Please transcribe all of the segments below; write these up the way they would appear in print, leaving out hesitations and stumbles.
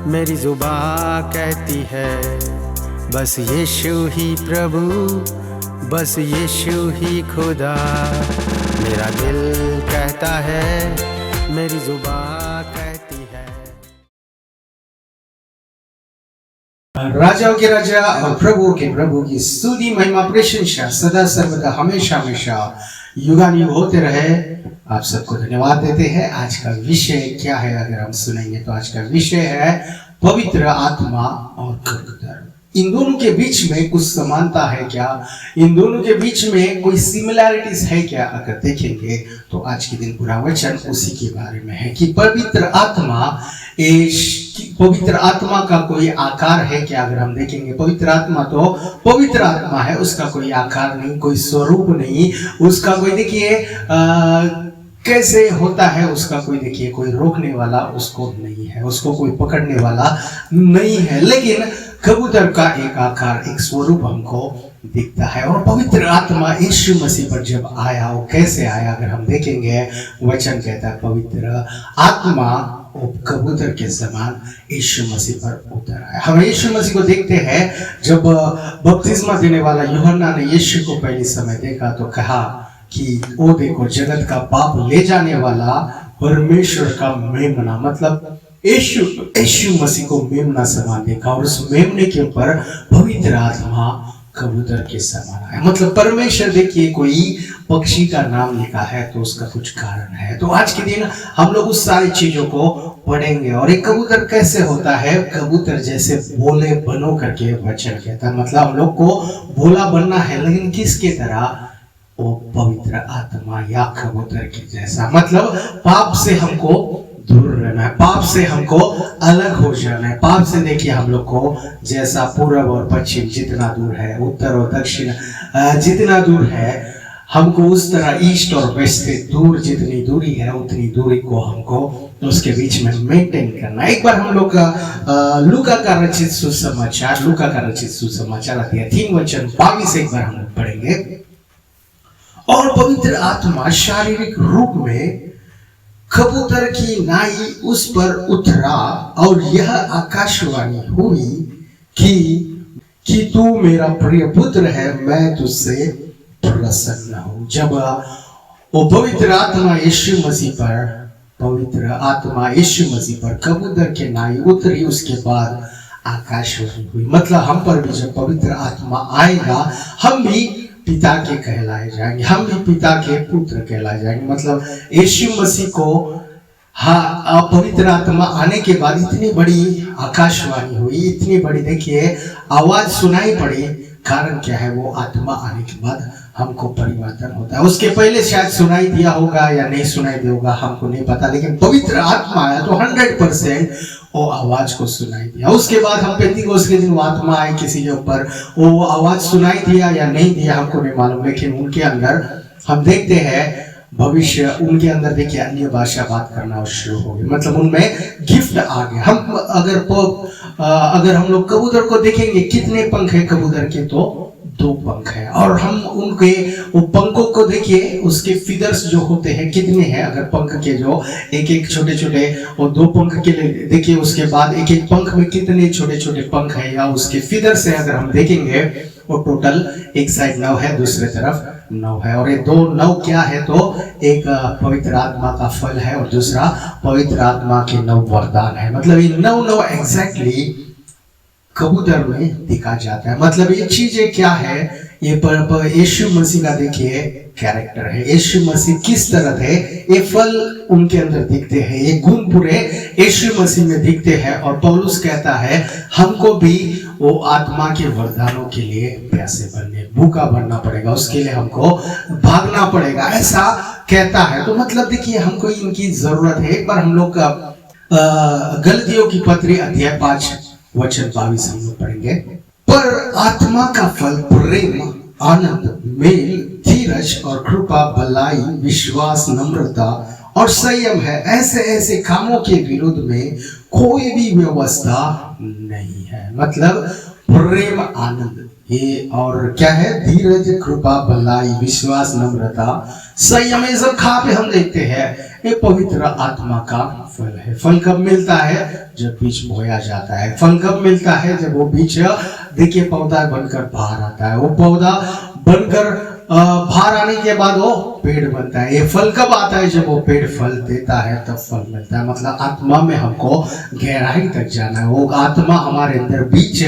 मेरी जुबां कहती है बस यीशु ही प्रभु, बस यीशु ही खुदा। मेरा दिल कहता है, मेरी जुबां कहती है। राजाओं के राजा और प्रभुओं के प्रभु की स्तुति महिमा प्रशंसा सदा सर्वदा हमेशा हमेशा युगानुयुग होते रहे। आप सबको धन्यवाद देते हैं। आज का विषय क्या है अगर हम सुनेंगे तो आज का विषय है पवित्र आत्मा और कबूतर। इन दोनों के बीच में कुछ समानता है क्या? इन दोनों के बीच में कोई सिमिलैरिटीज है क्या? अगर देखेंगे तो आज के दिन पूरा वचन उसी के बारे में है कि पवित्र आत्मा का कोई आकार है क्या? अगर हम देखेंगे पवित्र आत्मा तो पवित्र आत्मा है, उसका कोई आकार नहीं, कोई स्वरूप नहीं, उसका कोई देखिए कैसे होता है, उसका कोई देखिए कोई रोकने वाला उसको नहीं है, उसको कोई पकड़ने वाला नहीं है। लेकिन कबूतर का एक आकार, एक स्वरूप हमको दिखता है। और पवित्र आत्मा यीशु मसीह पर जब आया, वो कैसे आया? अगर हम देखेंगे वचन कहता है पवित्र आत्मा कबूतर के समान यीशु मसीह पर उतर आया। हम यीशु मसीह को देखते हैं, जब बपतिस्मा देने वाला यूहन्ना ने यीशु को पहले समय देखा तो कहा कि ओ देखो जगत का पाप ले जाने वाला परमेश्वर का मेमना, मतलब यीशु मसीह को मेमना समान देखा। और उस मेमने के ऊपर पवित्र आत्मा कबूतर के समान आया। मतलब परमेश्वर देखिए कोई पक्षी का नाम लिखा है तो उसका कुछ कारण है। तो आज के दिन हम लोग उस सारी चीजों को पढ़ेंगे। और एक कबूतर कैसे होता है? कबूतर जैसे बोले बनो करके वचन कहता है। मतलब हम लोग को बोला बनना है, लेकिन किसके तरह? वो पवित्र आत्मा या कबूतर के जैसा। मतलब पाप से हमको दूर रहना है, पाप से हमको अलग हो जाना है। पाप से देखिए हम लोग को जैसा पूर्व और पश्चिम जितना दूर है, उत्तर और दक्षिण जितना दूर है, हमको उस तरह ईस्ट और वेस्ट से दूर जितनी दूरी है उतनी दूरी को हमको उसके बीच में मेंटेन करना है। एक बार हम लोग लूका का रचित सुसमाचार अध्याय 3 वचन 22 एक बार हम लोग पढ़ेंगे। और पवित्र आत्मा शारीरिक रूप में कबूतर की नाई उस पर उतरा और यह आकाशवाणी हुई कि तू मेरा प्रिय पुत्र है, मैं तुझसे प्रसन्न हूं। जब वो पवित्र आत्मा यीशु मसीह पर कबूतर के नाई उतरी, उसके बाद आकाशवाणी हुई। मतलब हम पर भी जब पवित्र आत्मा आएगा, हम भी पिता के कहलाए जाएंगे, हम भी पिता के पुत्र कहलाए जाएंगे। मतलब यीशु मसीह को पवित्र आत्मा आने के बाद इतनी बड़ी आकाशवाणी हुई, इतनी बड़ी देखिए आवाज सुनाई पड़ी। कारण क्या है? वो आत्मा आने के बाद हमको परिवर्तन होता है। उसके पहले शायद सुनाई दिया होगा या नहीं सुनाई दिया होगा, हमको नहीं पता, लेकिन पवित्र आत्मा आया तो 100% वो आवाज को सुनाई दिया। उसके बाद हम पेंतीकोस्त के दिन वो आत्मा आई किसी के ऊपर, वो आवाज सुनाई दिया या नहीं दिया हमको नहीं मालूम, लेकिन उनके अंदर हम देखते हैं भविष्य, उनके अंदर देखिए अन्य भाषा बात करना शुरू हो गई। मतलब उनमें गिफ्ट आ गया। हम अगर हम लोग कबूतर को देखेंगे, कितने पंख है कबूतर के? तो 2 पंख है। और हम उनके वो पंखों को देखिए, उसके फीदर्स जो होते हैं कितने हैं? अगर पंख के जो एक छोटे छोटे वो 2 पंख के लिए देखिए, उसके बाद एक पंख में कितने छोटे छोटे पंख है या उसके फीदर्स है अगर हम देखेंगे, वो टोटल एक साइड 9 है, दूसरे तरफ 9 है। और ये 2 9 क्या है? तो एक पवित्र आत्मा का फल है और दूसरा पवित्र आत्मा के 9 वरदान है। मतलब ये 9 एग्जैक्टली कबूतर में दिखा जाता है। मतलब ये चीजें क्या है? ये यीशु मसीह का देखिए कैरेक्टर है। यीशु मसीह किस तरह थे, ये फल उनके अंदर दिखते हैं, ये गुण पूरे यीशु मसीह में दिखते हैं। और पौलुस कहता है हमको भी वो आत्मा के वरदानों के लिए प्यासे बनने, भूखा बनना पड़ेगा, उसके लिए हमको भागना पड़ेगा, ऐसा कहता है। तो मतलब देखिए हमको इनकी जरूरत है। एक बार हम लोग गलतियों की पत्री अध्याय 5 वचन 22 हम लोग पढ़ेंगे। पर आत्मा का फल प्रेम, आनंद, मेल, धीरज और कृपा, भलाई, विश्वास, नम्रता और संयम है। ऐसे ऐसे कामों के विरुद्ध में कोई भी व्यवस्था नहीं है। मतलब प्रेम, आनंद, ये और क्या है? धीरज, कृपा, भलाई, विश्वास, नम्रता, संयम, ये सब कहाँ पे हम देखते हैं? ये पवित्र आत्मा का फल है। फल कब मिलता है? जब बीज बोया जाता है। फल कब मिलता है? जब वो बीज देखिए पौधा बनकर बाहर आता है, वो पौधा बनकर बाहर आने के बाद वो पेड़ बनता है। ये फल कब आता है? जब वो पेड़ फल देता है तब फल मिलता है। मतलब आत्मा में हमको गहराई तक जाना है, वो आत्मा हमारे अंदर बीज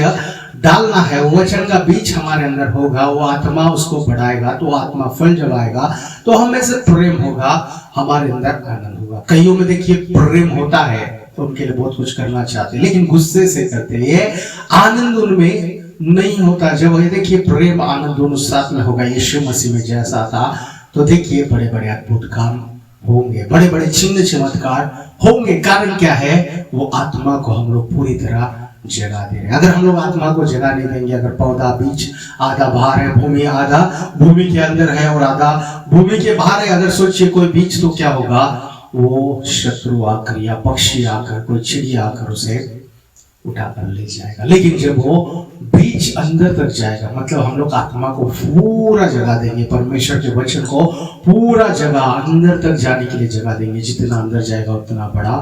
डालना है, वो वचन का बीज हमारे अंदर होगा, वो आत्मा उसको बढ़ाएगा, तो आत्मा फल जब आएगा तो हमें से प्रेम होगा, हमारे अंदर आनंद होगा। कईयों में देखिए प्रेम होता है तो उनके लिए बहुत कुछ करना चाहते हैं, लेकिन गुस्से से करते हैं, ये आनंद उनमें नहीं होता। जब ये देखिए प्रेम आनंद दोनों साथ में होगा, यीशु मसीह में जैसा था, तो देखिए बड़े बड़े अद्भुत काम होंगे, बड़े बड़े चिन्ह चमत्कार होंगे। कारण क्या है? वो आत्मा को हम लोग पूरी तरह जगा दे रहे हैं। अगर हम लोग आत्मा को जगा नहीं देंगे, अगर पौधा बीज आधा बाहर है, भूमि आधा भूमि के अंदर है और आधा भूमि के बाहर है, अगर सोचिए कोई बीज, तो क्या होगा? वो शत्रु आकर या पक्षी आकर, कोई चिड़िया आकर उसे उठा कर ले जाएगा। लेकिन जब वो बीज अंदर तक जाएगा, मतलब हम लोग आत्मा को पूरा जगह देंगे, परमेश्वर के वचन को पूरा जगह अंदर तक जाने के लिए जगह देंगे, जितना अंदर जाएगा उतना बड़ा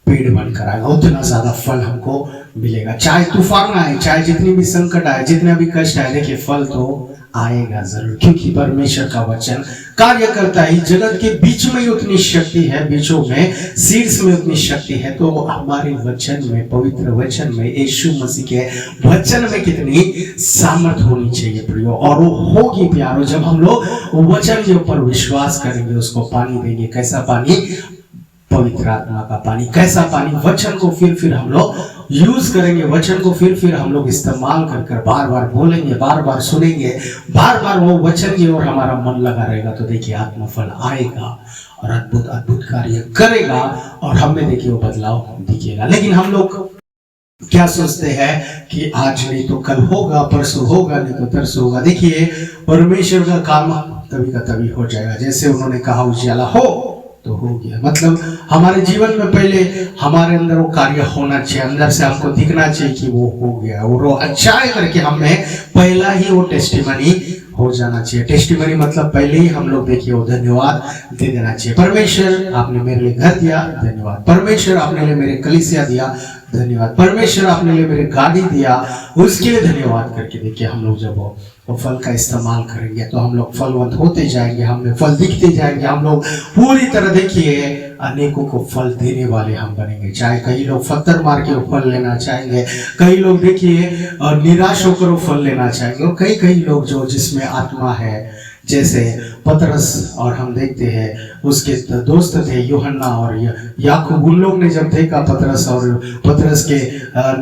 पेड़ बनकर आएगा, उतना ज्यादा फल हमको मिलेगा। चाहे तूफान आए, चाहे जितनी भी संकट आए, जितने भी कष्ट आए, देखिए फल तो आएगा जरूर, क्योंकि परमेश्वर का वचन कार्य करता है। जगत के बीच में उतनी शक्ति है, बीचों में, शीर्ष में उतनी शक्ति है, तो हमारे वचन में, पवित्र वचन में, यीशु मसीह के वचन में कितनी सामर्थ होनी चाहिए प्रियो, और वो होगी प्यारो जब हम लोग वचन के ऊपर विश्वास करेंगे, उसको पानी देंगे। कैसा पानी? पवित्र आत्मा का पानी। कैसा पानी? वचन को फिर हम लोग यूज करेंगे, वचन को फिर हम लोग इस्तेमाल कर बार बार बोलेंगे, बार बार सुनेंगे, बार बार वो वचन की ओर हमारा मन लगा रहेगा, तो देखिए आत्मा फल आएगा और अद्भुत अद्भुत कार्य करेगा और हमें देखिए वो बदलाव दिखेगा। लेकिन हम लोग क्या सोचते हैं कि आज नहीं तो कल होगा, परसों होगा, नहीं तो तरसों होगा। देखिए परमेश्वर का काम तभी का तभी हो जाएगा। जैसे उन्होंने कहा उजाला हो तो हो गया, मतलब हमारे जीवन में पहले हमारे अंदर वो कार्य होना चाहिए, अंदर से हमको दिखना चाहिए कि वो हो गया, और वो अच्छा है करके हमें पहला ही वो टेस्टिमनी हो जाना चाहिए। टेस्टिमनी मतलब पहले ही हम लोग देखिए वो धन्यवाद दे देना चाहिए। परमेश्वर आपने मेरे लिए घर दिया, धन्यवाद। परमेश्वर आपने लिए मेरे कलीसिया दिया, धन्यवाद। परमेश्वर आपने लिए मेरे गाड़ी दिया, उसके लिए धन्यवाद करके देखिए हम लोग जब वो फल का इस्तेमाल करेंगे तो हम लोग फलवंत होते जाएंगे, हमें फल दिखते जाएंगे, हम लोग पूरी तरह देखिए अनेकों को फल देने वाले हम बनेंगे। चाहे कई लोग पत्थर मार के वो फल लेना चाहेंगे, कई लोग देखिए निराश होकर वो फल लेना चाहेंगे, और कई लोग जो जिसमें आत्मा है, जैसे पतरस, और हम देखते हैं उसके दोस्त थे यूहन्ना और याकूब, उन लोग ने जब देखा पतरस के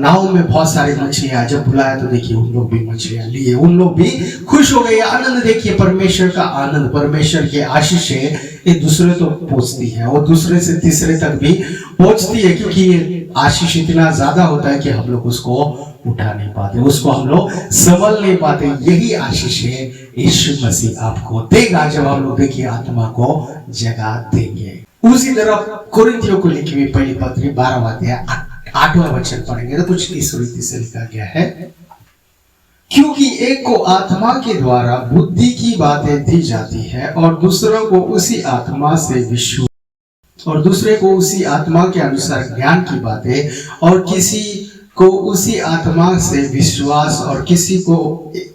नाव में बहुत सारी मछलियां, जब बुलाया तो देखिए उन लोग भी मछलियां लिए, उन लोग भी खुश हो गए। आनंद देखिए, परमेश्वर का आनंद, परमेश्वर की आशीषें ये दूसरे तो पहुंचती है, वो दूसरे से तीसरे तक भी पहुंचती है, क्योंकि ये आशीष इतना ज्यादा होता है कि हम लोग उसको उठा नहीं पाते, उसको हम लोग संभल नहीं पाते। यही आशीष है यीशु मसीह आपको देगा जब हम लोग देखिए आत्मा को जगा देंगे। उसी तरह कोरिन्थियों को लिखी हुई पहली पत्री 12वां अध्याय 8वां वचन पढ़ेंगे तो कुछ इस रीति से लिखा गया है, क्योंकि एक को आत्मा के द्वारा बुद्धि की बातें दी जाती है और दूसरे को उसी आत्मा के अनुसार ज्ञान की बातें, और किसी को उसी आत्मा से विश्वास, और किसी को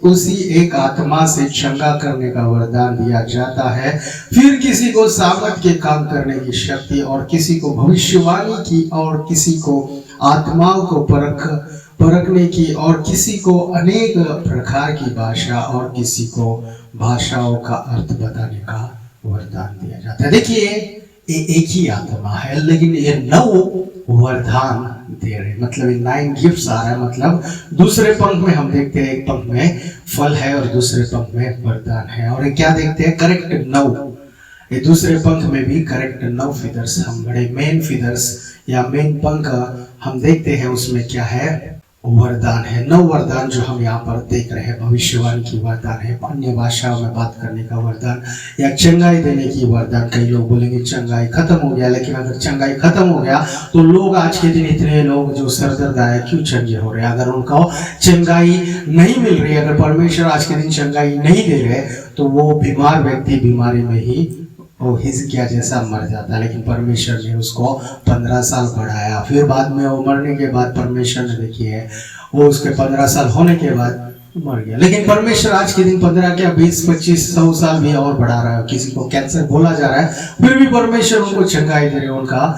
उसी एक आत्मा से चंगा करने का वरदान दिया जाता है। फिर किसी को सामर्थ के काम करने की शक्ति, और किसी को भविष्यवाणी की, और किसी को आत्माओं को परखने की, और किसी को अनेक प्रकार की भाषा, और किसी को भाषाओं का अर्थ बताने का वरदान दिया जाता है। देखिए ये एक ही आत्मा है, लेकिन ये 9 वरदान दे रहे, मतलब 9 गिफ्ट्स आ रहा है। मतलब दूसरे पंख में हम देखते हैं, एक पंख में फल है और दूसरे पंख में वरदान है, और क्या देखते हैं? करेक्ट 9। ये दूसरे पंख में भी करेक्ट 9 फिदर्स, हम बड़े मेन फिदर्स या मेन पंख हम देखते हैं, उसमें क्या है? वरदान है। 9 वरदान जो हम यहाँ पर देख रहे हैं, भविष्यवाणी की वरदान है, अन्य भाषाओं में बात करने का वरदान, या चंगाई देने की वरदान। कई लोग बोलेंगे चंगाई खत्म हो गया, लेकिन अगर चंगाई खत्म हो गया तो लोग आज के दिन इतने लोग जो सरदर्द आए क्यों चंगे हो रहे हैं? अगर उनको चंगाई नहीं मिल रही, अगर परमेश्वर आज के दिन चंगाई नहीं दे रहे, तो वो बीमार व्यक्ति बीमारी में ही वो हिजकिय्याह जैसा मर जाता, लेकिन परमेश्वर ने उसको 15 साल बढ़ाया। फिर बाद में वो मरने के बाद परमेश्वर ने देखिए वो उसके 15 साल होने के बाद मर गया। लेकिन परमेश्वर आज के दिन 15 क्या 20 25 100 साल भी और बढ़ा रहा है। किसी को कैंसर बोला जा रहा है, फिर भी परमेश्वर उनको चंगाई दे रहे, उनका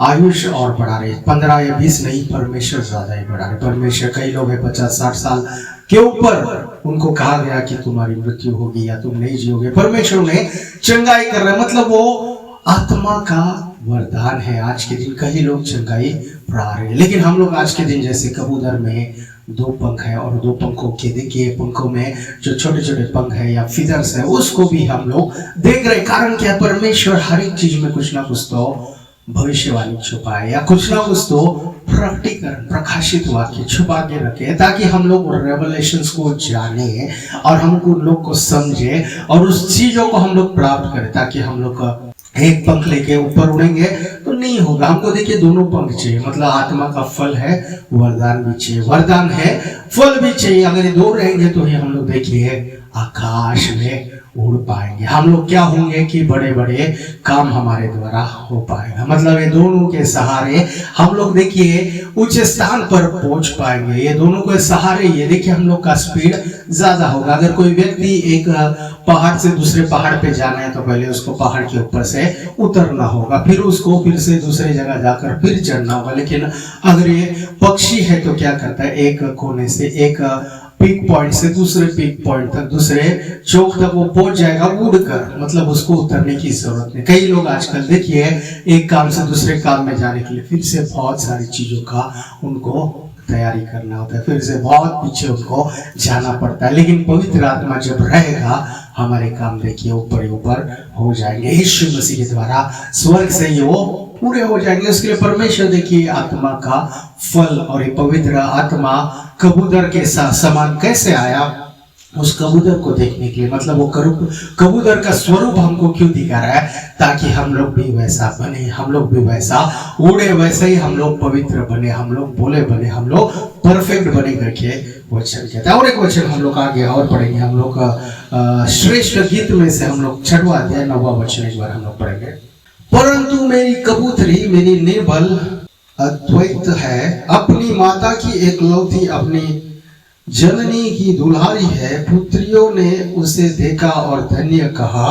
आयुष और बढ़ा रहे। 15 या 20 नहीं, परमेश्वर ज्यादा ही बढ़ा रहे। परमेश्वर, कई लोग हैं 50-60 साल के ऊपर, उनको कहा गया कि तुम्हारी मृत्यु होगी या तुम नहीं जियोगे, परमेश्वर उन्हें चंगाई कर रहे हैं। मतलब वो आत्मा का वरदान है। आज के दिन कई लोग चंगाई पा रहे हैं, लेकिन हम लोग आज के दिन जैसे कबूतर में 2 पंख है और 2 पंखों के देखिए पंखों में जो छोटे छोटे पंख है या फीदर्स है, उसको भी हम लोग देख रहे। कारण क्या, परमेश्वर हर एक चीज में कुछ ना कुछ तो भविष्यवाणी छुपाए या कुछ ना कुछ तो प्रकटीकरण, प्रकाशित वाक्य छुपा के रखे, ताकि हम लोग रेवलेशंस को जाने और हमको लोग को समझे और उस चीजों को हम लोग प्राप्त करें, ताकि हम लोग एक पंख लेके ऊपर उड़ेंगे तो नहीं होगा। हमको देखिए दोनों पंख चाहिए, मतलब आत्मा का फल है, वरदान भी चाहिए, वरदान है, फल भी चाहिए। अगर ये 2 रहेंगे तो ही हम लोग देखिए आकाश में उड़ पाएंगे। हम लोग क्या होंगे कि बड़े बड़े काम हमारे द्वारा हो पाएगा। मतलब ये दोनों के सहारे हम लोग देखिए उच्च स्थान पर पहुंच पाएंगे। ये दोनों के सहारे ये देखिए हम लोग का स्पीड ज्यादा होगा। अगर कोई व्यक्ति एक पहाड़ से दूसरे पहाड़ पे जाना है तो पहले उसको पहाड़ के ऊपर से उतरना होगा, फिर उसको फिर से दूसरे जगह जाकर फिर चढ़ना होगा। लेकिन अगर ये पक्षी है तो क्या करता है, एक कोने से एक पीक पॉइंट से दूसरे पीक पॉइंट तक, दूसरे चौक तक वो पहुंच जाएगा उड़कर। मतलब उसको उतरने की जरूरत नहीं। कई लोग आजकल देखिए एक काम से दूसरे काम में जाने के लिए फिर से बहुत सारी चीजों का उनको तैयारी करना होता है, फिर से बहुत पीछे उनको जाना पड़ता है। लेकिन पवित्र आत्मा जब रहेगा, हमारे काम देखिए ऊपर ही ऊपर हो जाएंगे। यीशु मसीह के द्वारा स्वर्ग से ही वो पूरे हो जाएंगे। उसके लिए परमेश्वर देखिए आत्मा का फल, और ये पवित्र आत्मा कबूतर के समान कैसे आया, उस कबूतर को देखने के लिए। मतलब वो कबूतर का स्वरूप हमको क्यों दिखा रहा है, ताकि हम लोग भी वैसा बने, हम लोग भी वैसा उड़े, वैसे ही हम लोग पवित्र बने, हम लोग भोले बने, हम लोग परफेक्ट बने करके वचन कहता है। और एक वचन हम लोग आगे और पढ़ेंगे। हम लोग श्रेष्ठ गीत में से हम लोग 6वां अध्याय 9वां वचन एक बार हम लोग पढ़ेंगे। परंतु मेरी कबूतरी मेरी निर्बल अद्वैत है, अपनी माता की एकलौती, अपनी जननी की दुल्हारी है। पुत्रियों ने उसे देखा और धन्य कहा,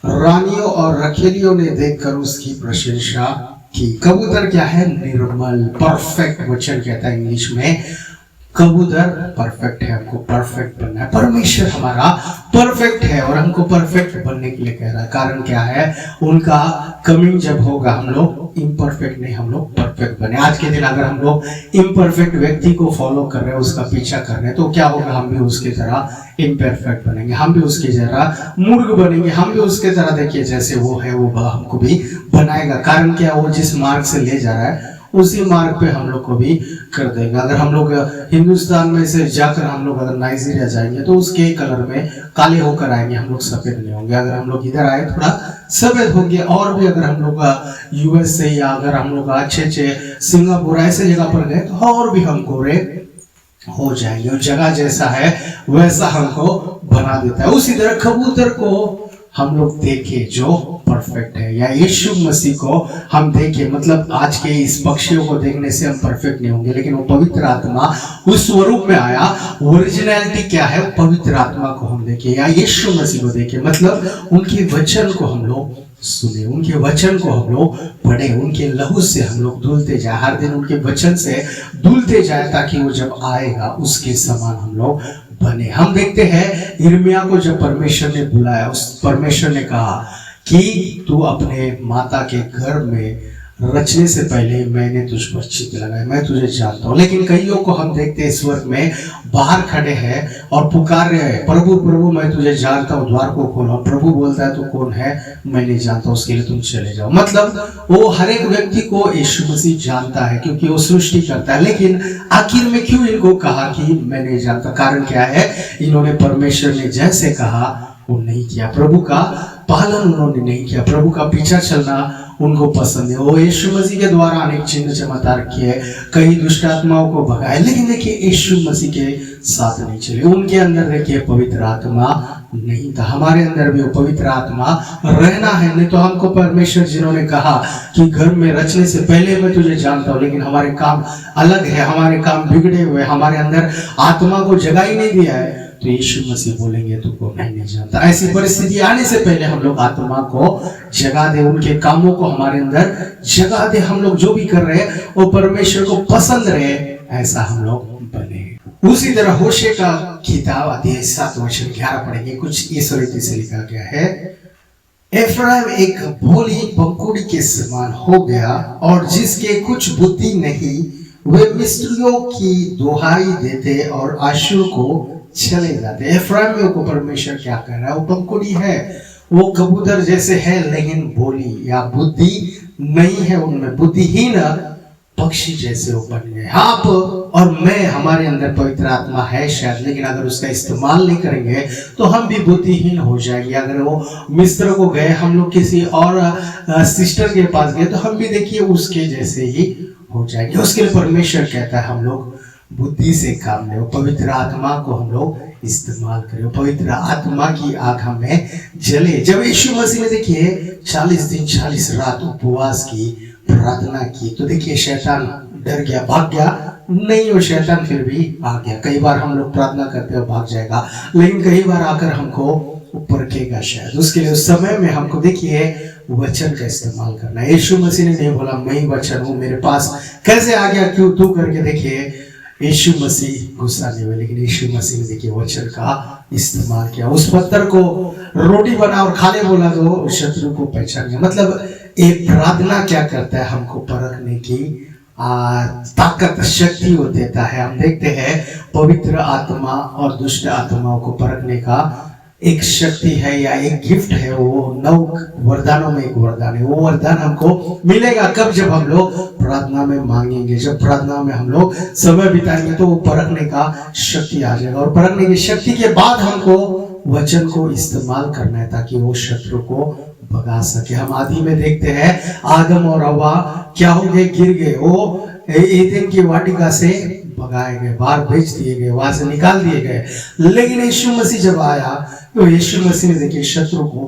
रानियों और रखेलियों ने देखकर उसकी प्रशंसा की। कबूतर क्या है, निर्मल, परफेक्ट वचन कहता है इंग्लिश में। कबूतर परफेक्ट है, हमको परफेक्ट बनना है। परमेश्वर हमारा परफेक्ट है और हमको परफेक्ट बनने के लिए कह रहा है। कारण क्या है, उनका कमिंग जब होगा, हम लोग इम्परफेक्ट नहीं, हम लोग परफेक्ट बने। आज के दिन अगर हम लोग इम्परफेक्ट व्यक्ति को फॉलो कर रहे हैं, उसका पीछा कर रहे हैं, तो क्या होगा, हम भी उसकी तरह इम्परफेक्ट बनेंगे, हम भी उसकी तरह मूर्ख बनेंगे, हम भी उसके तरह देखिए जैसे वो है वो हमको भी बनाएगा। कारण क्या, वो जिस मार्ग से ले जा रहा है उसी मार्ग पे हम लोग को भी कर देगा। अगर हम लोग हिंदुस्तान में से जाकर हम लोग अगर नाइजीरिया जाएंगे तो उसके कलर में काले होकर आएंगे, हम लोग सफेद नहीं होंगे। अगर हम लोग इधर आए थोड़ा सफेद होंगे। और भी अगर हम लोग यूएस से या अगर हम लोग अच्छे सिंगापुर ऐसे जगह पर गए तो और भी हम गोरे हो जाएंगे। और जगह जैसा है वैसा हमको बना देता है। उसी तरह कबूतर को हम लोग देखे जो परफेक्ट है, या यीशु मसीह को हम देखे, मतलब आज के इस पक्षियों को देखने से हम परफेक्ट नहीं होंगे, लेकिन वो पवित्र आत्मा उस स्वरूप में आया। ओरिजिनलिटी क्या है, पवित्र आत्मा को हम देखे या यीशु मसीह को देखे। मतलब उनके वचन को हम लोग सुने, उनके वचन को हम लोग पढ़े, उनके लहू से हम लोग धुलते जाए, हर दिन उनके वचन से धुलते जाए, ताकि वो जब आएगा उसके समान हम लोग बने। हम देखते हैं यिर्मयाह को जब परमेश्वर ने बुलाया, उस परमेश्वर ने कहा कि तू अपने माता के गर्भ में रचने से पहले मैंने तुझ पर चित्त लगाया, मैं तुझे जानता हूँ। लेकिन कईयों को हम देखते हैं स्वर्ग में बाहर खड़े हैं और पुकार रहे हैं, प्रभु प्रभु मैं तुझे जानता हूँ, द्वार को खोलो। प्रभु बोलता है तो कौन है, मैं नहीं जानता, उसके लिए तुम चले जाओ। मतलब वो हर एक व्यक्ति को यीशु मसीह जानता है, क्योंकि वो सृष्टि करता है। लेकिन आखिर में क्यों इनको कहा कि मैं नहीं जानता, कारण क्या है, इन्होंने परमेश्वर ने जैसे कहा वो नहीं किया, प्रभु का पालन उन्होंने नहीं किया, प्रभु का पीछा चलना उनको पसंद है। वो यीशु मसीह के द्वारा अनेक चिन्ह चमत्कार किए, कई दुष्ट आत्माओं को भगाए, लेकिन देखिए यीशु मसीह के साथ नहीं चले। उनके अंदर देखिए पवित्र आत्मा नहीं था। हमारे अंदर भी वो पवित्र आत्मा रहना है। नहीं तो हमको परमेश्वर जिन्होंने कहा कि घर में रचने से पहले मैं तुझे जानता हूँ, लेकिन हमारे काम अलग है, हमारे काम बिगड़े हुए, हमारे अंदर आत्मा को जगह ही नहीं दिया है, तो यीशु मसीह बोलेंगे तुमको मैं नहीं जानता। ऐसी परिस्थिति आने से पहले हम लोग आत्मा को जगा दे, उनके कामों को हमारे अंदर जगा दे। हम लोग जो भी कर रहे हैं वो परमेश्वर को पसंद रहे, ऐसा हम लोग बने। उसी तरह होशे का किताब अध्याय 7 वचन 11 पढ़ेंगे। कुछ इस रीति से लिखा गया है, एफ्राइम एक भोली पंखुड़ी के समान हो गया और जिसके कुछ बुद्धि नहीं, वे मिस्रियों की दुहाई देते और आशुर को चले जाते। एफ्राइमियों को परमेश्वर क्या कह रहा है? वो पंखुड़ी है, वो कबूतर जैसे है, लेकिन बोली या बुद्धि नहीं है उनमें, बुद्धिहीन पक्षी जैसे वो बन गए। आप और मैं, हमारे अंदर पवित्र आत्मा है शायद, लेकिन अगर उसका इस्तेमाल नहीं करेंगे तो हम भी बुद्धिहीन हो जाएंगे। अगर वो मिस्र को गए, हम लोग किसी और सिस्टर के पास गए, तो हम भी देखिए उसके जैसे ही हो जाएंगे। उसके लिए परमेश्वर कहता है हम लोग बुद्धि से काम ले, पवित्र आत्मा को हम लोग इस्तेमाल करें, पवित्र आत्मा की आग हमें जले। जब यीशु मसीह ने देखिए 40 दिन 40 रात उपवास की, प्रार्थना की, तो देखिए शैतान डर गया, भाग गया नहीं, वो शैतान फिर भी आ गया। कई बार हम लोग प्रार्थना करते हो भाग जाएगा, लेकिन कई बार आकर हमको परखेगा शायद। उसके लिए उस समय में हमको देखिए वचन का इस्तेमाल करना है। यीशु मसीह ने नहीं बोला मैं ही वचन हूँ, मेरे पास कैसे आ गया, क्यों तू करके। देखिए यीशु मसीह गुस्सा नहीं हुए, लेकिन यीशु मसीह ने देखिए वचन का इस्तेमाल किया। उस पत्थर को रोटी बना और खाने बोला तो शत्रु को पहचान गया। मतलब एक प्रार्थना क्या करता है, हमको परखने की ताकत, शक्ति वो देता है। हम देखते हैं पवित्र आत्मा और दुष्ट आत्माओं को परखने का एक शक्ति है या एक गिफ्ट है। वो 9 वरदानों में एक वरदान है। वो वरदान हमको मिलेगा कब? जब हम लोग प्रार्थना में मांगेंगे, जब प्रार्थना में हम लोग समय बिताएंगे, तो वो परखने का शक्ति आ जाएगा। और परखने की शक्ति के बाद हमको वचन को इस्तेमाल करना है ताकि वो शत्रु को भगा सके। हम आदि में देखते हैं आदम और हव्वा क्या हो गए, गिर गए, वो एदेन की वाटिका से भगाए गए, बाहर भेज दिए गए, वहां से निकाल दिए गए। लेकिन यीशु मसीह जब आया तो यीशु मसीह ने देखिए शत्रु को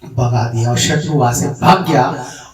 भगा दिया और शत्रु वहां से भाग गया,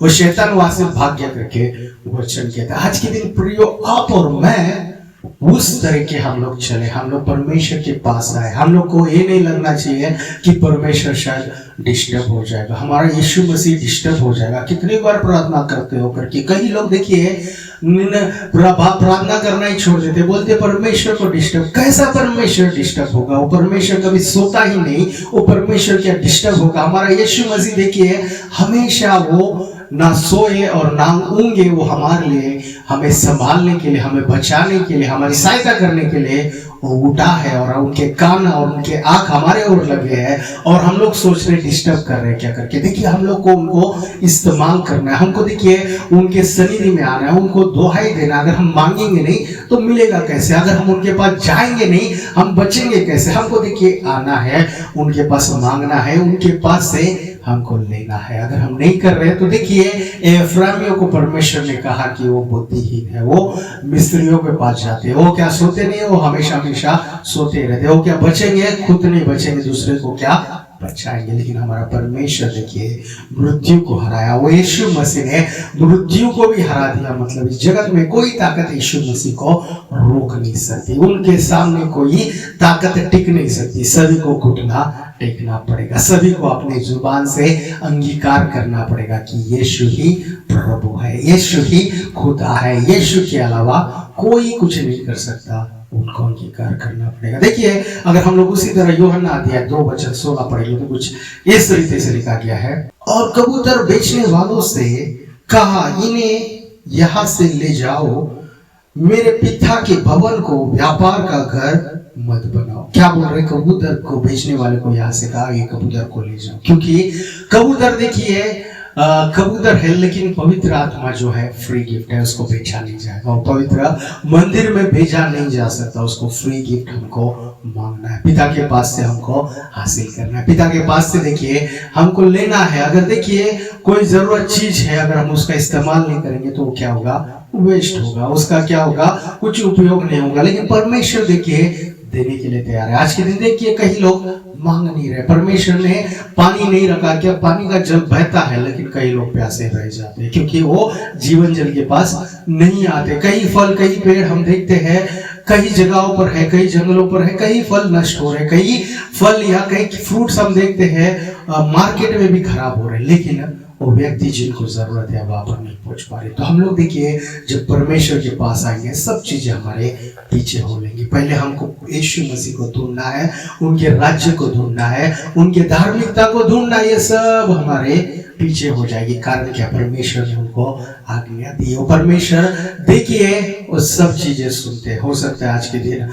और शैतान वहां से भाग गया करके वचन कहता है। आज के दिन प्रियो, आप और मैं उस तरह के हम लोग चले, हम लोग परमेश्वर के पास आए। हम लोग को ये नहीं लगना चाहिए कि परमेश्वर शायद डिस्टर्ब हो जाएगा, हमारा यीशु मसीह डिस्टर्ब हो जाएगा। कितनी बार प्रार्थना करते हो करके कई लोग देखिए प्रार्थना करना ही छोड़ देते, बोलते परमेश्वर को डिस्टर्ब। कैसा परमेश्वर डिस्टर्ब होगा? वो परमेश्वर कभी सोता ही नहीं, वो परमेश्वर क्या डिस्टर्ब होगा? हमारा यीशु मसीह देखिए हमेशा वो ना सोए और ना ऊंगे, वो हमारे लिए, हमें संभालने के लिए, हमें बचाने के लिए, हमारी सहायता करने के लिए वो उठा है। और उनके कान और उनके आंख हमारे ओर लगे हैं, और हम लोग सोच रहे डिस्टर्ब कर रहे हैं क्या करके। देखिए हम लोग को उनको इस्तेमाल करना है, हमको देखिए उनके सनिधि में आना है, उनको दुहाई देना। अगर हम मांगेंगे नहीं तो मिलेगा कैसे? अगर हम उनके पास जाएंगे नहीं, हम बचेंगे कैसे? हमको देखिए आना है, उनके पास मांगना है, उनके पास से हमको लेना है। अगर हम नहीं कर रहे तो देखिए एफ्राइमियों को परमेश्वर ने कहा कि वो बुद्धिहीन है, वो मिस्रियों के पास जाते हैं, वो क्या सोते नहीं, वो हमेशा हमेशा सोते रहते। वो क्या बचेंगे? खुद नहीं बचेंगे, दूसरे को क्या बचाएंगे। लेकिन हमारा परमेश्वर देखिए मृत्यु को हराया, वो यीशु मसीह ने मृत्यु को भी हरा दिया। मतलब इस जगत में कोई ताकत यीशु मसीह को रोक नहीं सकती, उनके सामने कोई ताकत टिक नहीं सकती। सभी को घुटना टेकना पड़ेगा, सभी को अपने जुबान से अंगीकार करना पड़ेगा कि यीशु ही प्रभु है, यीशु ही खुदा है, यीशु के अलावा कोई कुछ नहीं कर सकता, उनको अंगीकार करना पड़ेगा। देखिए अगर हम लोग उसी तरह यूहन्ना अध्याय 2:16 पढ़ेंगे तो कुछ इस तरीके से लिखा गया है, और कबूतर बेचने वालों से कहा इन्हें यहां से ले जाओ, मेरे पिता के भवन को व्यापार का घर मत बनाओ। क्या बोल रहे? कबूतर को बेचने वाले को यहां से कहा ये कबूतर को ले जाओ, क्योंकि कबूतर देखिए कबूतर है, लेकिन पवित्र आत्मा जो है फ्री गिफ्ट है, उसको बेचा नहीं जाएगा। और पवित्र मंदिर में भेजा नहीं जा सकता, उसको फ्री गिफ्ट हमको मांगना है, पिता के पास से हमको हासिल करना है, पिता के पास से देखिए हमको लेना है। अगर देखिए कोई जरूरत चीज है, अगर हम उसका इस्तेमाल नहीं करेंगे तो वो क्या होगा, वेस्ट होगा, उसका क्या होगा, कुछ उपयोग नहीं होगा। लेकिन परमेश्वर देखिए देने के लिए तैयार है। आज के दिन देखिए कई लोग मांग नहीं रहे, परमेश्वर ने पानी नहीं रखा, क्या पानी का जल बहता है, लेकिन कई लोग प्यासे रह जाते हैं क्योंकि वो जीवन जल के पास नहीं आते। कई फल, कई पेड़ हम देखते हैं कई जगहों पर है, कई जंगलों पर है, कई फल नष्ट हो रहे, कई फल या कई फ्रूट्स हम देखते हैं मार्केट में भी खराब हो रहे, लेकिन वो व्यक्ति जिनको जरूरत है वहां पर नहीं पहुंच पा रहे। तो हम लोग देखिए जब परमेश्वर के पास आएंगे सब चीजें हमारे पीछे हो लेंगी। पहले हमको यीशु मसीह को ढूंढना है, उनके राज्य को ढूंढना है, उनके धार्मिकता को ढूंढना, ये सब हमारे पीछे हो जाएगी। कारण क्या, परमेश्वर ने उनको आज्ञा दी। वो परमेश्वर देखिए वो सब चीजें सुनते हैं। हो सकता है आज के दिन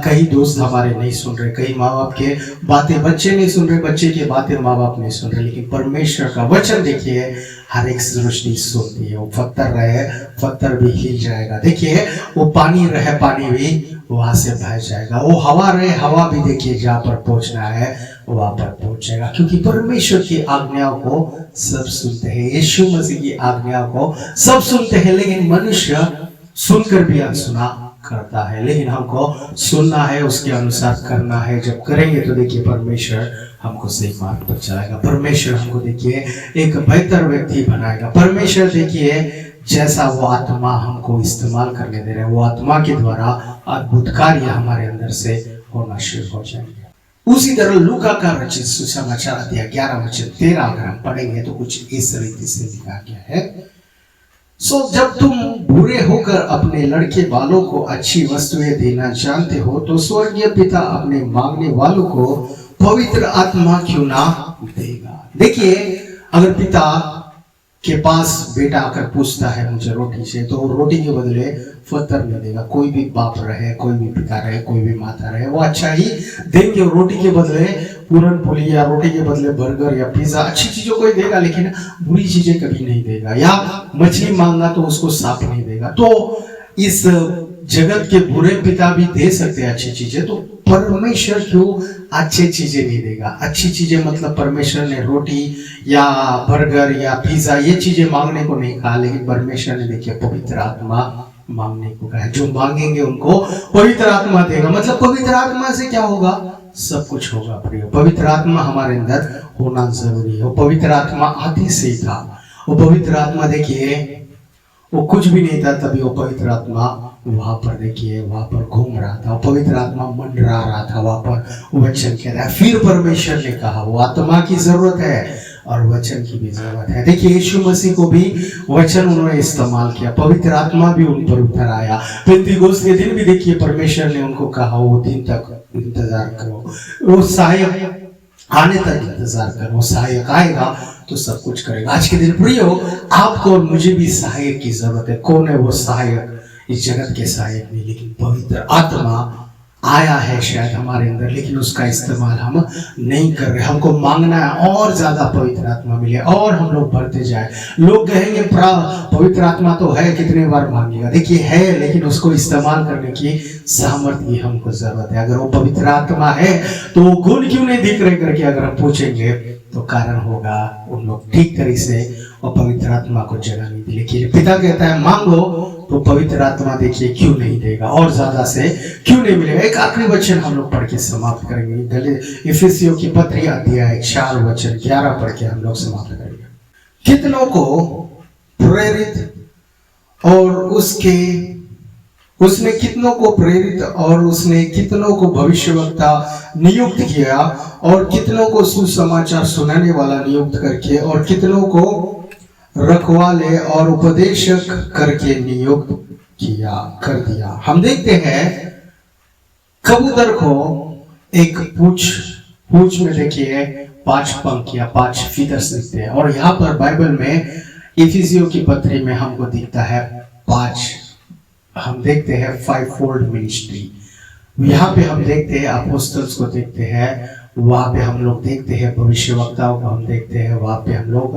कई दोस्त हमारे नहीं सुन रहे, कई माँ बाप के बातें बच्चे नहीं सुन रहे, बच्चे की बातें माँ बाप नहीं सुन रहे, लेकिन परमेश्वर का वचन देखिए हर एक सृष्टि सुनती है। वो पत्थर रहे, पत्थर भी हिल जाएगा। देखिए वो पानी रहे, पानी भी वहां से बह जाएगा। वो हवा रहे, हवा भी देखिए जहाँ पर पहुंचना है वहां पर पहुंच जाएगा, क्योंकि परमेश्वर की आज्ञाओं को सब सुनते हैं। यीशु मसीह की आज्ञाओं को सब सुनते हैं, लेकिन मनुष्य सुनकर भी अनसुना करता है। लेकिन हमको सुनना है, उसके अनुसार करना है। जब करेंगे तो देखिए परमेश्वर हमको सही मार्ग पर चलाएगा। परमेश्वर हमको देखिए एक बेहतर व्यक्ति बनाएगा। परमेश्वर देखिए जैसा वो आत्मा हमको इस्तेमाल करने दे रहे हैं, वो आत्मा के द्वारा अद्भुत कार्य हमारे अंदर से होना शुरू हो जाएंगे। उसी तरह लूका का रचित सुसमाचार अध्याय 11 वचन 13 अगर हम पढ़ेंगे तो कुछ इस रीति से लिखा गया है। जब तुम बुरे होकर अपने लड़के वालों को अच्छी वस्तुएं देना जानते हो, तो स्वर्गीय पिता अपने मांगने वालों को पवित्र आत्मा क्यों ना देगा। देखिए अगर पिता के पास बेटा आकर पूछता है मुझे रोटी से, तो रोटी के बदले पत्थर नहीं देगा। कोई भी बाप रहे, कोई भी पिता रहे, कोई भी माता रहे, वो अच्छा ही देंगे। रोटी के बदले पूरन पोली या रोटी के बदले बर्गर या पिज्जा, अच्छी चीजों को ही देगा, लेकिन बुरी चीजें कभी नहीं देगा। या मछली मांगा तो उसको साफ नहीं देगा। तो इस जगत के बुरे पिता भी दे सकते हैं अच्छी चीजें, तो परमेश्वर क्यों अच्छी चीजें नहीं देगा। अच्छी चीजें मतलब परमेश्वर ने रोटी या बर्गर या पिज्जा ये चीजें मांगने को नहीं कहा, लेकिन परमेश्वर ने देखिए पवित्र आत्मा मांगने को कहा। जो मांगेंगे उनको पवित्र आत्मा देगा। मतलब पवित्र आत्मा से क्या होगा, सब कुछ होगा। प्रिय, पवित्र आत्मा हमारे अंदर होना जरूरी है। वो पवित्र आत्मा आदि से ही था। वो पवित्र आत्मा देखिए वो कुछ भी नहीं था, तभी वो पवित्र आत्मा वहां पर देखिए वहां पर घूम रहा था। पवित्र आत्मा मंडरा रहा था वहां पर। वचन कह रहा है, फिर परमेश्वर ने कहा वो आत्मा की जरूरत है और वचन की भी जरूरत है। देखिए यीशु मसीह को भी वचन उन्होंने इस्तेमाल किया, पवित्र आत्मा भी उन पर उतर आया। पेंतीकोस्त के दिन भी देखिए परमेश्वर ने उनको कहा वो दिन तक इंतजार करो, वो सहायक आने तक इंतजार करो, वो सहायक आएगा तो सब कुछ करेगा। आज के दिन प्रियो आपको और मुझे भी सहायक की जरूरत है। कौन है वो सहायक? इस जगत के सहायक नहीं, लेकिन पवित्र आत्मा आया है शायद हमारे अंदर, लेकिन उसका इस्तेमाल हम नहीं कर रहे। हमको मांगना है और ज्यादा पवित्र आत्मा मिले और हम लोग बढ़ते जाए। लोग कहेंगे पवित्र आत्मा तो है, कितने बार मांगेगा। देखिए है, लेकिन उसको इस्तेमाल करने की सामर्थ्य की हमको जरूरत है। अगर वो पवित्र आत्मा है तो वो गुण क्यों नहीं दिख रहे करके अगर हम पूछेंगे तो कारण होगा उन लोग ठीक तरह से और पवित्र आत्मा को जगह नहीं दी। लेकिन पिता कहता है मांगो तो पवित्र आत्मा देखिए क्यों नहीं देगा और ज्यादा से क्यों नहीं मिलेगा। एक आखिरी वचन हम लोग पढ़ के समाप्त करेंगे। गले इफिसियों की पत्री अध्याय 4 वचन 11 पढ़ के हम लोग समाप्त करेंगे। कितनों को प्रेरित और उसने कितनों को प्रेरित और उसने कितनों को भविष्यवक्ता नियुक्त किया और कितनों को सुसमाचार सुनाने वाला नियुक्त करके और कितनों को रखवाले और उपदेशक करके नियुक्त कर दिया। हम देखते हैं कबूतर को एक पूंछ में देखिए 5 पंख या 5 फीदर्स दिखते हैं, और यहाँ पर बाइबल में इफिसियों की पत्री में हमको दिखता है 5। हम देखते हैं 5-fold मिनिस्ट्री। यहाँ पे हम देखते हैं अपोस्टल्स को देखते हैं, वहाँ पे हम लोग देखते हैं भविष्यवक्ताओं को हम देखते हैं, वहाँ पे हम लोग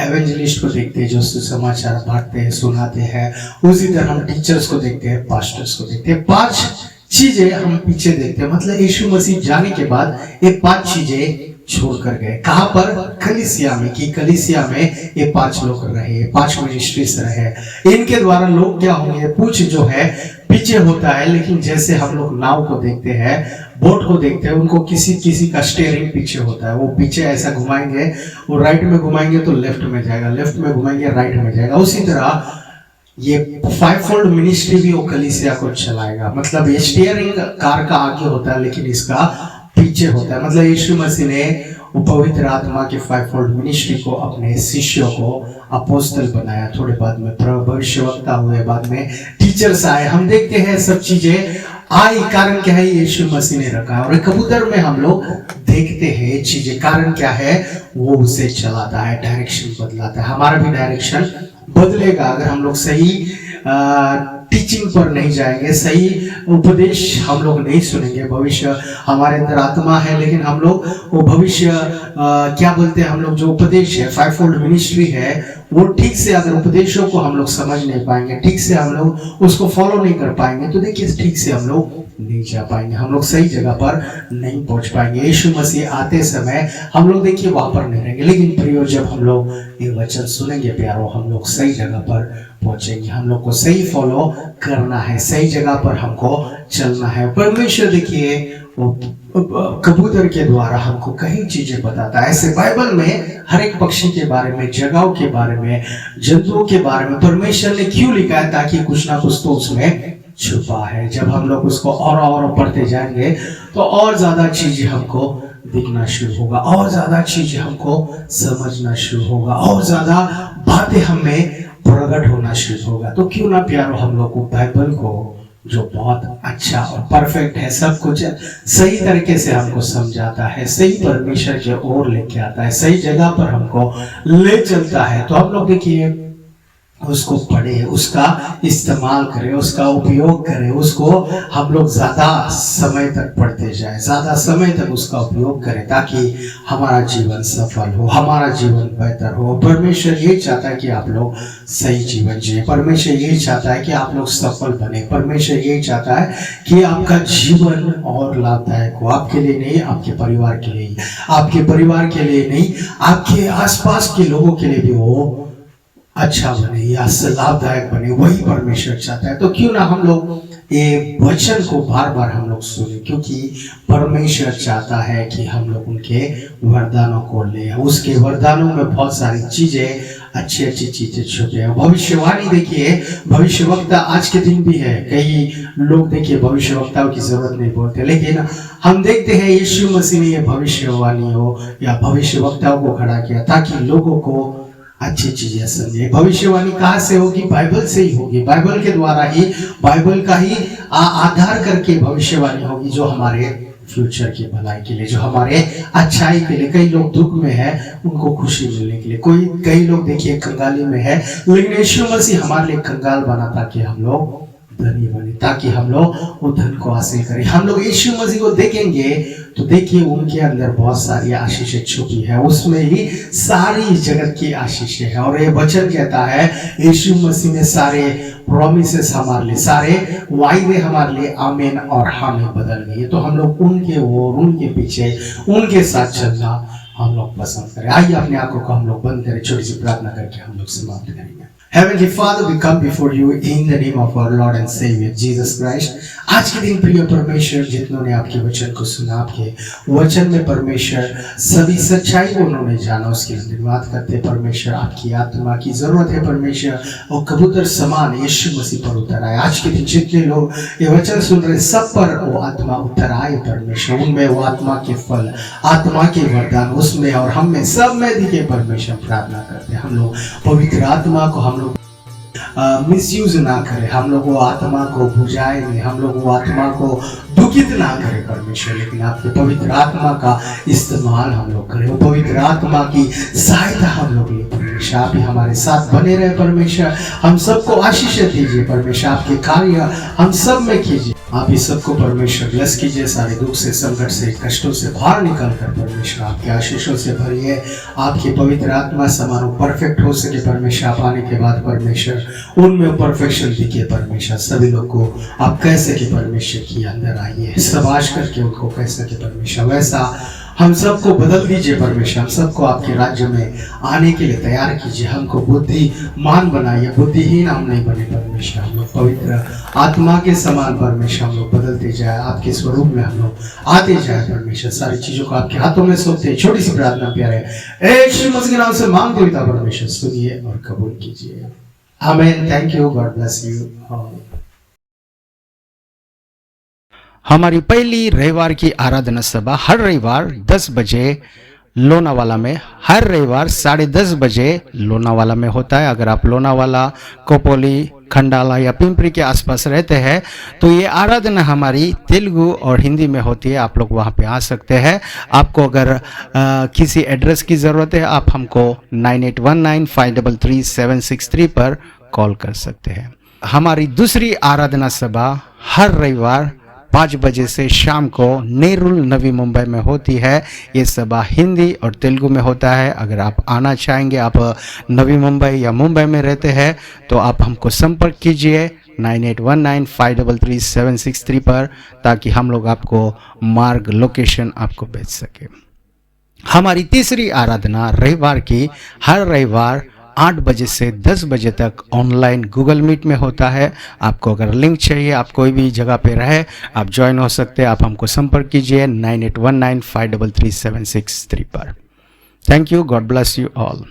एवेंजलिस्ट को देखते हैं जो सुसमाचार बांटते हैं सुनाते हैं। उसी तरह हम टीचर्स को देखते हैं, पास्टर्स को देखते हैं। 5 चीजें हम पीछे देखते हैं। मतलब यीशु मसीह जाने के बाद ये 5 चीजें छोड़कर गए। कहां पर? कलीसिया में। कि कलीसिया में ये 5 लोग रहे, 5 मिनिस्ट्रीज रहे। इनके द्वारा लोग क्या होंगे? पूछ जो है पीछे होता है, लेकिन जैसे हम लोग नाव को देखते हैं, बोट को देखते हैं, उनको किसी किसी का स्टीयरिंग पीछे होता है। वो पीछे ऐसा घुमाएंगे, वो राइट में घुमाएंगे तो लेफ्ट में जाएगा, लेफ्ट में घुमाएंगे राइट में जाएगा। उसी तरह ये 5-fold मिनिस्ट्री भी वो कलीसिया को चलाएगा। मतलब ये स्टीयरिंग कार का आगे होता है, लेकिन इसका पीछे होता है। मतलब यीशु मसीह ने वो पवित्र आत्मा के 5-fold मिनिस्ट्री को अपने शिष्यों को अपोस्तल बनाया। थोड़े बाद में भविष्यवक्ता हुए, बाद में टीचर्स आए। हम देखते हैं सब चीजें आई। कारण क्या है? यीशु मसीह ने रखा है। और कबूतर में हम लोग देखते हैं चीजें। कारण क्या है? वो उसे चलाता है, डायरेक्शन बदलाता है। हमारा भी डायरेक्शन बदलेगा अगर हम लोग सही टीचिंग पर नहीं जाएंगे, सही उपदेश हम लोग नहीं सुनेंगे। भविष्य हमारे अंदर आत्मा है, लेकिन हम लोग वो भविष्य क्या बोलते हैं, हम लोग जो उपदेश है, 5-fold मिनिस्ट्री है, वो ठीक से अगर उपदेशों को हम लोग समझ नहीं पाएंगे, ठीक से हम लोग उसको फॉलो नहीं कर पाएंगे, तो देखिए ठीक से हम लोग नहीं जा पाएंगे, हम लोग सही जगह पर नहीं पहुंच पाएंगे। यीशु मसीह आते समय हम लोग देखिए वहां पर नहीं रहेंगे, लेकिन प्रियो जब हम लोग ये वचन सुनेंगे प्यारो, हम लोग सही जगह पर पहुंचेंगे। हम लोग को सही फॉलो करना है, सही जगह पर हमको चलना है। परमेश्वर देखिए वो कबूतर के द्वारा हमको कई चीजें बताता है। ऐसे बाइबल में हर एक पक्षी के बारे में, जगहों के बारे में, जंतुओं के बारे में परमेश्वर ने क्यों लिखा है? ताकि कुछ ना कुछ तो उसमें छुपा है। जब हम लोग उसको और पढ़ते जाएंगे तो और ज्यादा चीजें हमको दिखना शुरू होगा, और ज्यादा चीजें हमको समझना शुरू होगा, और ज्यादा बातें हमें प्रकट होना शुरू होगा। तो क्यों ना प्यारो हम लोग को बाइबल को, जो बहुत अच्छा और परफेक्ट है, सब कुछ सही तरीके से हमको समझाता है, सही परमेश्वर के ओर लेके आता है, सही जगह पर हमको ले चलता है, तो हम लोग देखिए उसको पढ़े, उसका इस्तेमाल करें, उसका उपयोग करें, उसको हम लोग ज्यादा समय तक पढ़ते जाए, ज्यादा समय तक उसका उपयोग करें, ताकि हमारा जीवन सफल हो, हमारा जीवन बेहतर हो। परमेश्वर ये चाहता है कि आप लोग सही जीवन जिए, परमेश्वर ये चाहता है कि आप लोग सफल बने, परमेश्वर ये चाहता है कि आपका जीवन और लाभदायक हो, आपके लिए नहीं, आपके परिवार के लिए, आपके परिवार के लिए नहीं, आपके आसपास के लोगों के लिए भी हो अच्छा बने या लाभदायक बने, वही परमेश्वर चाहता है। तो क्यों ना हम लोग ये वचन को बार बार हम लोग सुने, क्योंकि परमेश्वर चाहता है कि हम लोग उनके वरदानों को ले। उसके वरदानों में बहुत सारी चीजें, अच्छी अच्छी चीजें छुपे हैं। भविष्यवाणी देखिए, भविष्यवक्ता आज के दिन भी है। कई लोग देखिए भविष्यवक्ताओं की जरूरत नहीं बोलते, लेकिन हम देखते हैं यीशु मसीह ने ये भविष्यवाणी हो या भविष्यवक्ताओं को खड़ा किया ताकि लोगों को अच्छी चीजें समझे। भविष्यवाणी कहाँ से होगी? बाइबल से ही होगी। बाइबल के द्वारा ही, बाइबल का ही आधार करके भविष्यवाणी होगी, जो हमारे फ्यूचर की भलाई के लिए, जो हमारे अच्छाई के लिए। कई लोग दुख में है, उनको खुशी मिलने के लिए, कई लोग देखिए कंगाली में है, लेकिन यीशु मसीह हमारे लिए कंगाल बना ताकि हम लोग धनी बने, ताकि हम लोग वो धन को हासिल करें। हम लोग यीशु मसीह को देखेंगे तो देखिए उनके अंदर बहुत सारी आशीषें छुपी है, उसमें ही सारी जगत की आशीषें है। और ये वचन कहता है यीशु मसीह ने सारे प्रॉमिसेस हमारे लिए, सारे वायदे हमारे लिए आमीन और हाँ में बदल गए। तो हम लोग उनके ओर, उनके पीछे, उनके साथ चलना हम लोग पसंद करें। आइए अपने आंखों को हम लोग बंद करें, छोटी सी प्रार्थना करके हम लोग समाप्त करेंगे। Heavenly Father, we come before you in the name of our Lord and Savior Jesus Christ. आज के दिन प्रिय परमेश्वर, जितनों ने आपके वचन को सुना, आपके वचन में परमेश्वर सभी सच्चाई को उन्होंने जाना, उसके लिए धन्यवाद करते। परमेश्वर आपकी आत्मा की जरूरत है परमेश्वर, और कबूतर समान यीशु मसीह पर उतर आए। आज के दिन जितने लोग ये वचन सुन रहे, सब पर वो आत्मा उतर आए परमेश्वर, उनमें वो आत्मा के फल, आत्मा के वरदान उसमें और हम में, सब में दिखे परमेश्वर। प्रार्थना करते हम लोग पवित्र आत्मा को हम लोग मिसयूज ना करें, हम लोग वो आत्मा को बुझाए नहीं, हम लोग वो आत्मा को दुखित ना करें परमेश्वर, लेकिन आपके पवित्र आत्मा का इस्तेमाल हम लोग करें, वो पवित्र आत्मा की सहायता हम लोग ले परमेश्वर। परमेश्वर। आप ही हमारे साथ बने रहे परमेश्वर, हम सबको आशीष दीजिए परमेश्वर, आपके कार्य हम सब में कीजिए। आप इस सबको परमेश्वर ब्लेस कीजिए, सारे दुख से, संकट से, कष्टों से बाहर निकल कर परमेश्वर आपके आशीषों से भरिए। आपकी पवित्र आत्मा समारोह परफेक्ट हो सके परमेश्वर। आप आने के बाद परमेश्वर उनमें परफेक्शन दिखे परमेश्वर। सभी लोग को आप कह सके परमेश्वर की अंदर आइए, सबाश करके उनको कह सके परमेश्वर। वैसा हम सबको बदल दीजिए परमेश्वर, हम सबको आपके राज्य में आने के लिए तैयार कीजिए। हमको बुद्धिमान बनाइए, बुद्धिहीन हम नहीं बने परमेश्वर। हम लोग पवित्र आत्मा के समान परमेश्वर हम लोग बदलते जाए, आपके स्वरूप में हम लोग आते जाए परमेश्वर। सारी चीजों को आपके हाथों में सौंपते हैं। छोटी सी प्रार्थना प्यारे एक श्री मसीह के नाम से मांगते हुए परमेश्वर सुनिए और कबूल कीजिए। आमीन। Thank you, God bless you all. हमारी पहली रविवार की आराधना सभा हर रविवार 10 बजे लोनावाला में, हर रविवार 10:30 बजे लोनावाला में होता है। अगर आप लोनावाला, कोपोली, खंडाला या पिंपरी के आसपास रहते हैं तो ये आराधना हमारी तेलुगु और हिंदी में होती है। आप लोग वहाँ पे आ सकते हैं। आपको अगर किसी एड्रेस की ज़रूरत है आप हमको 9819533763 पर कॉल कर सकते हैं। हमारी दूसरी आराधना सभा हर रविवार 5 बजे से शाम को नेरुल नवी मुंबई में होती है। ये सभा हिंदी और तेलुगु में होता है। अगर आप आना चाहेंगे, आप नवी मुंबई या मुंबई में रहते हैं तो आप हमको संपर्क कीजिए 9819533763 पर, ताकि हम लोग आपको मार्ग, लोकेशन आपको भेज सके। हमारी तीसरी आराधना रविवार की हर रविवार 8 बजे से 10 बजे तक ऑनलाइन गूगल मीट में होता है। आपको अगर लिंक चाहिए, आप कोई भी जगह पे रहे, आप ज्वाइन हो सकते हैं। आप हमको संपर्क कीजिए 9819533763 पर। Thank you, God bless you all.